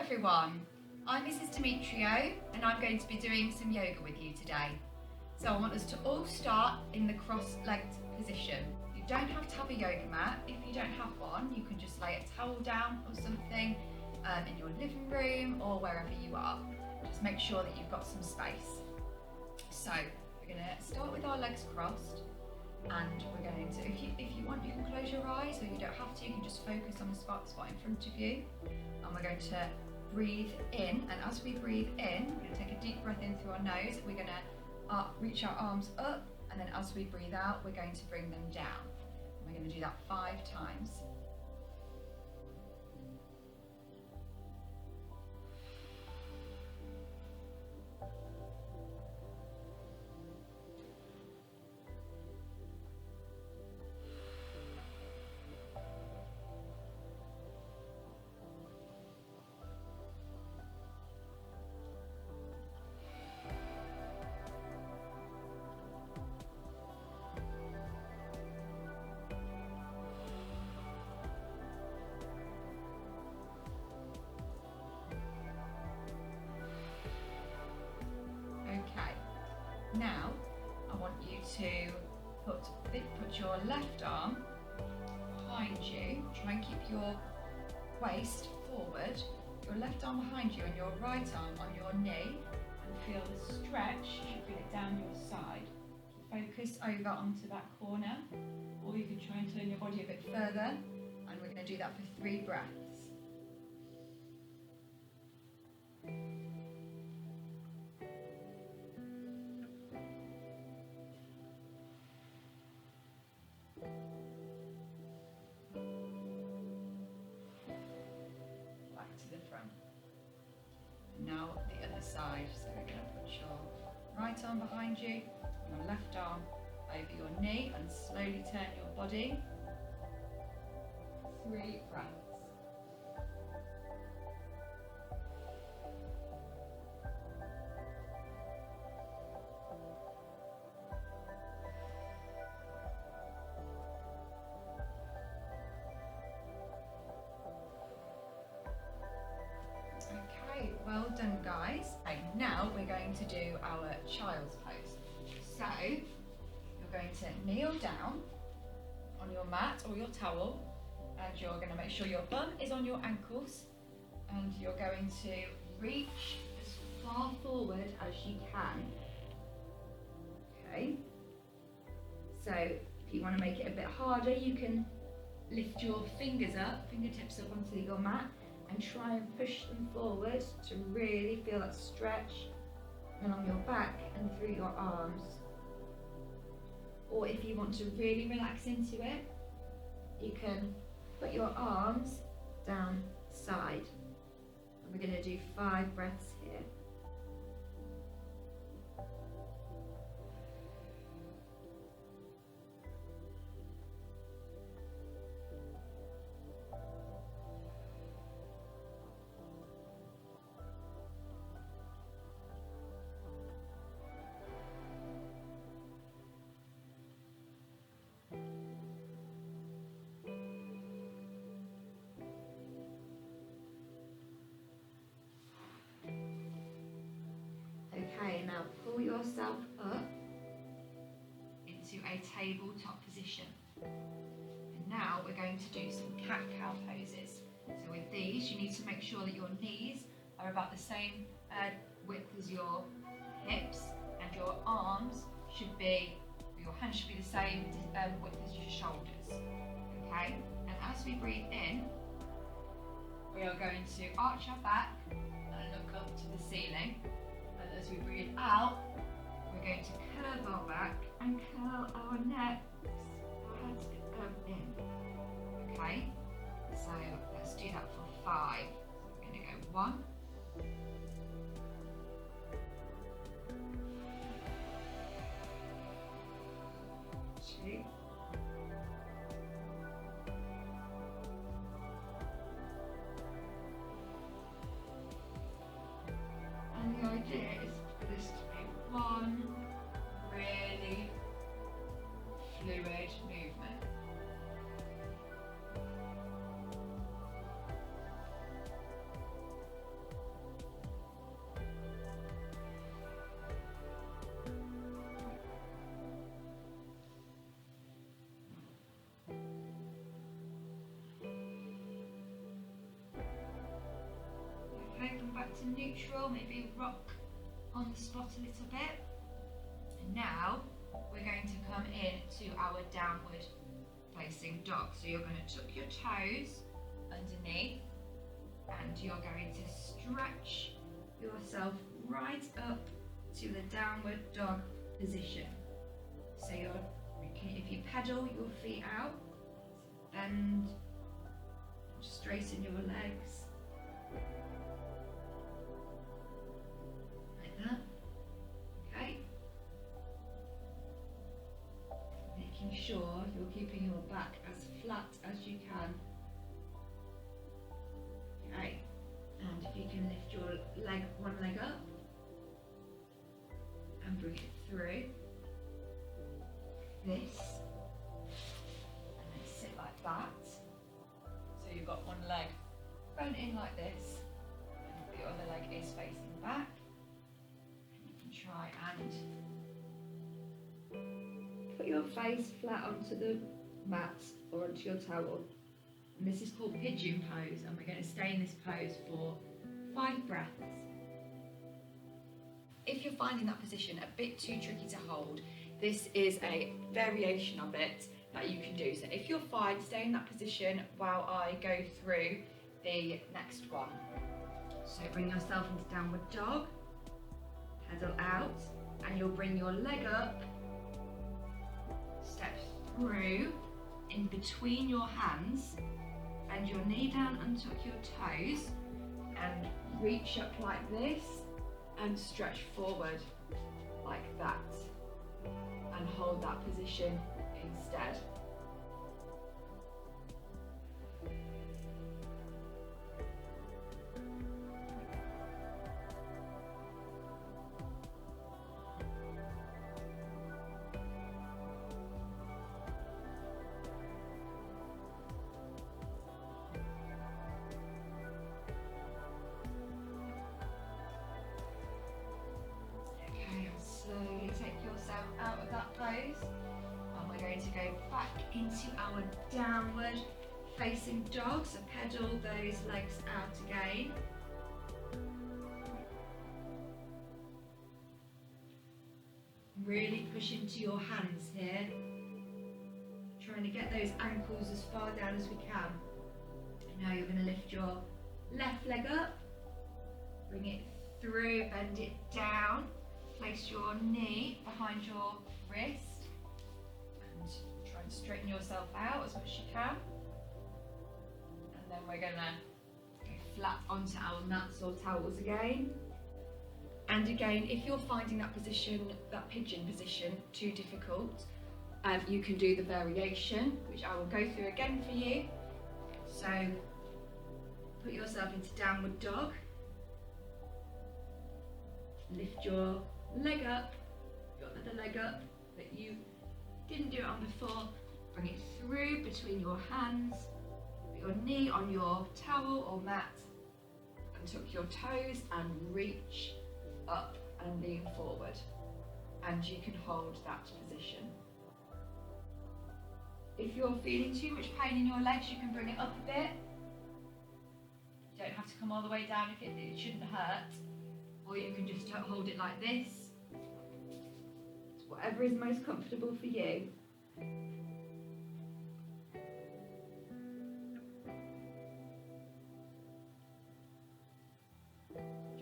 everyone, I'm Mrs Demetriou and I'm going to be doing some yoga with you today. So I want us to all start in the cross-legged position. You don't have to have a yoga mat. If you don't have one, you can just lay a towel down or something in your living room or wherever you are. Just make sure that you've got some space. So we're going to start with our legs crossed, and we're going to, if you want, you can close your eyes, or you don't have to, you can just focus on the spot in front of you. And we're going to breathe in, and as we breathe in, we're going to take a deep breath in through our nose. We're going to reach our arms up, and then as we breathe out, we're going to bring them down. And we're going to do that 5 times. Now, I want you to put your left arm behind you. Try and keep your waist forward. Your left arm behind you and your right arm on your knee. And feel the stretch. You should feel it down your side. Focus over onto that corner. Or you can try and turn your body a bit further. And we're going to do that for 3 breaths. Now the other side, so we're going to put your right arm behind you, your left arm over your knee, and slowly turn your body. 3 breaths. Okay, well done guys. Okay, now we're going to do our child's pose. So you're going to kneel down on your mat or your towel, and you're going to make sure your bum is on your ankles, and you're going to reach as far forward as you can. Okay, so if you want to make it a bit harder, you can lift your fingers up, fingertips up onto your mat, and try and push them forward to really feel that stretch along your back and through your arms. Or if you want to really relax into it, you can put your arms down side. And we're going to do 5 breaths here. Okay, now pull yourself up into a tabletop position. And now we're going to do some cat-cow poses. So with these, you need to make sure that your knees are about the same width as your hips, and your arms should be, your hands should be the same width as your shoulders. Okay, and as we breathe in, we are going to arch our back and look up to the ceiling. And as we breathe out, we're going to curve our back and curl our neck, our heads in. Okay, so let's do that for 5. We're going to go 1, 2, and the idea is for this to be one really fluid back to neutral, maybe rock on the spot a little bit. And now we're going to come in to our downward facing dog. So you're going to tuck your toes underneath and you're going to stretch yourself right up to the downward dog position. So if you pedal your feet out, bend, straighten your legs, like that, okay? Making sure you're keeping your back as flat as you can. Okay, and if you can lift your one leg up and bring it through this, and then sit like that. So you've got one leg bent in like this, and the other leg is facing back. And you can try and put your face flat onto the mat or onto your towel. And this is called Pigeon Pose, and we're going to stay in this pose for 5 breaths. If you're finding that position a bit too tricky to hold, this is a variation of it that you can do. So if you're fine, stay in that position while I go through the next one. So bring yourself into downward dog, pedal out, and you'll bring your leg up, step through in between your hands, and your knee down, untuck your toes, and reach up like this, and stretch forward like that, and hold that position instead. Slowly take yourself out of that pose, and we're going to go back into our downward facing dog. So pedal those legs out again. Really push into your hands here, trying to get those ankles as far down as we can. And now you're going to lift your left leg up, bring it through, bend it down. Place your knee behind your wrist and try and straighten yourself out as much as you can. And then we're going to go flat onto our mats or towels again. And again, if you're finding that position, that pigeon position, too difficult, you can do the variation, which I will go through again for you. So put yourself into downward dog. Lift your leg up, your other leg up that you didn't do it on before. Bring it through between your hands, put your knee on your towel or mat, and tuck your toes and reach up and lean forward. And you can hold that position. If you're feeling too much pain in your legs, you can bring it up a bit. You don't have to come all the way down if it shouldn't hurt. Or you can just hold it like this. It's whatever is most comfortable for you.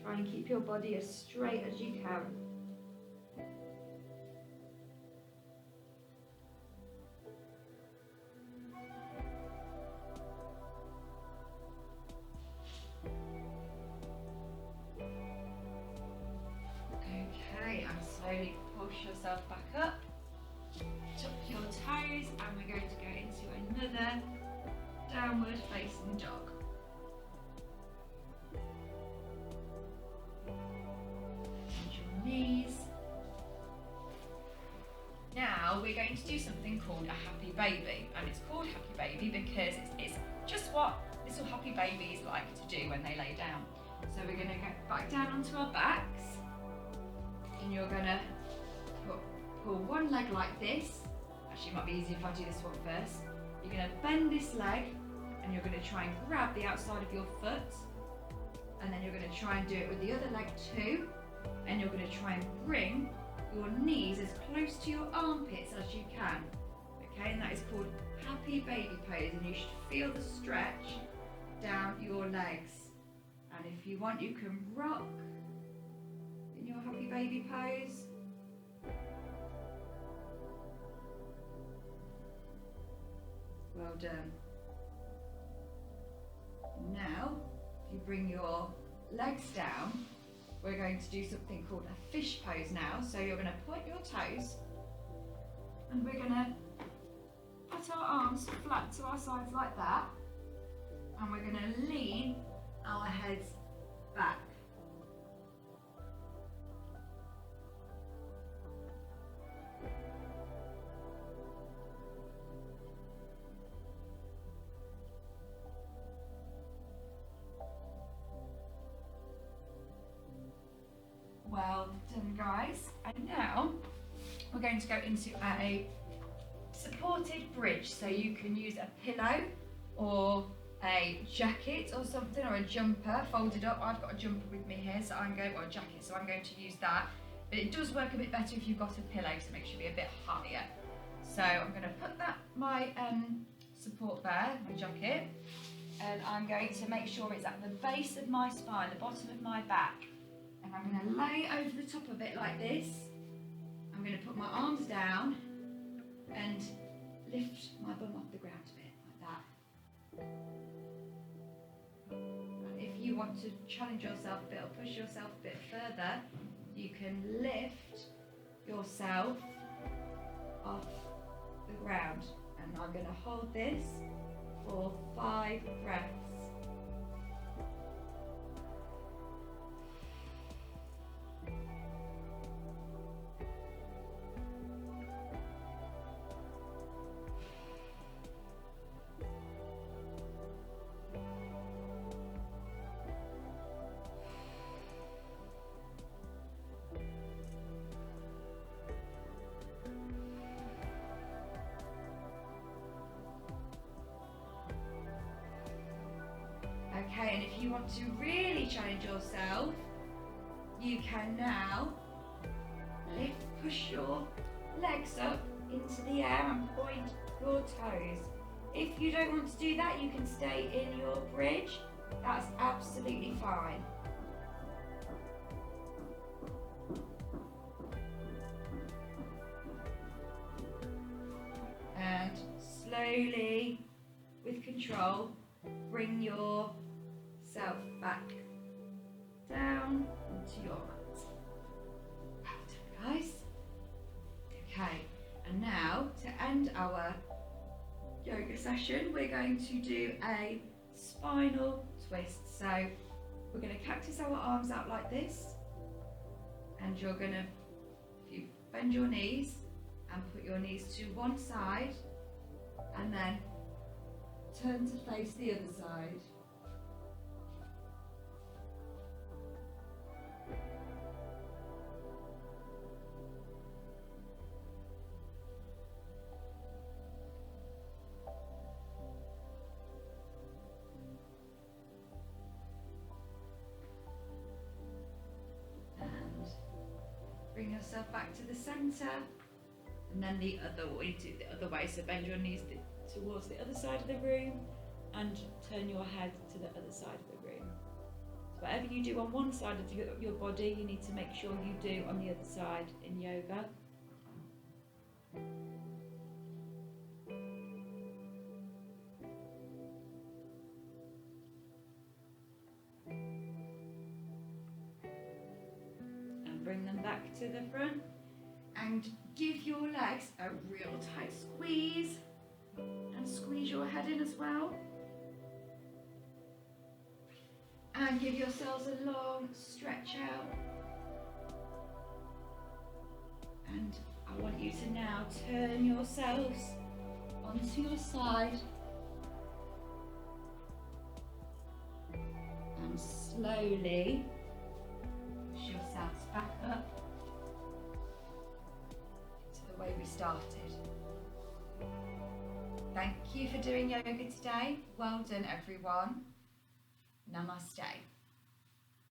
Try and keep your body as straight as you can. Slowly push yourself back up, tuck your toes, and we're going to go into another downward facing dog. Bend your knees. Now we're going to do something called a happy baby, and it's called happy baby because it's just what little happy babies like to do when they lay down. So we're going to get back down onto our backs. And you're going to pull one leg like this. Actually, it might be easier if I do this one first. You're going to bend this leg and you're going to try and grab the outside of your foot and then you're going to try and do it with the other leg too, and you're going to try and bring your knees as close to your armpits as you can. Okay, and that is called happy baby pose, and you should feel the stretch down your legs. And if you want, you can rock in your happy baby pose. Well done. Now, if you bring your legs down, we're going to do something called a fish pose now. So you're going to point your toes, and we're going to put our arms flat to our sides like that, and we're going to lean our heads back. Well done, guys. And now we're going to go into a supported bridge. So you can use a pillow or a jacket or something, or a jumper folded up. I've got a jumper with me here, so I'm going, or a jacket, so I'm going to use that. But it does work a bit better if you've got a pillow, so it makes you be a bit higher. So I'm going to put that my support there, my jacket, and I'm going to make sure it's at the base of my spine, the bottom of my back. And I'm going to lay over the top of it like this. I'm going to put my arms down and lift my bum off the ground a bit, like that. And if you want to challenge yourself a bit or push yourself a bit further, you can lift yourself off the ground. And I'm going to hold this for 5 breaths. Okay, and if you want to really challenge yourself, you can now push your legs up into the air and point your toes. If you don't want to do that, you can stay in your bridge. That's absolutely fine. And slowly, with control, bring yourself back down onto your mat. Well done, guys. Okay, and now to end our yoga session, we're going to do a spinal twist. So we're going to cactus our arms out like this, and you're going to, if you bend your knees and put your knees to one side, and then turn to face the other side. And bring yourself back to the centre, and then the other way, do the other way. So bend your knees towards the other side of the room and turn your head to the other side of the room. So whatever you do on one side of your body, you need to make sure you do on the other side in yoga. And bring them back to the front, and give your legs a real tight squeeze, and squeeze your head in as well, and give yourselves a long stretch out. And I want you to now turn yourselves onto your side and slowly push yourselves back up to the way we started. Thank you for doing yoga today. Well done, everyone. Namaste.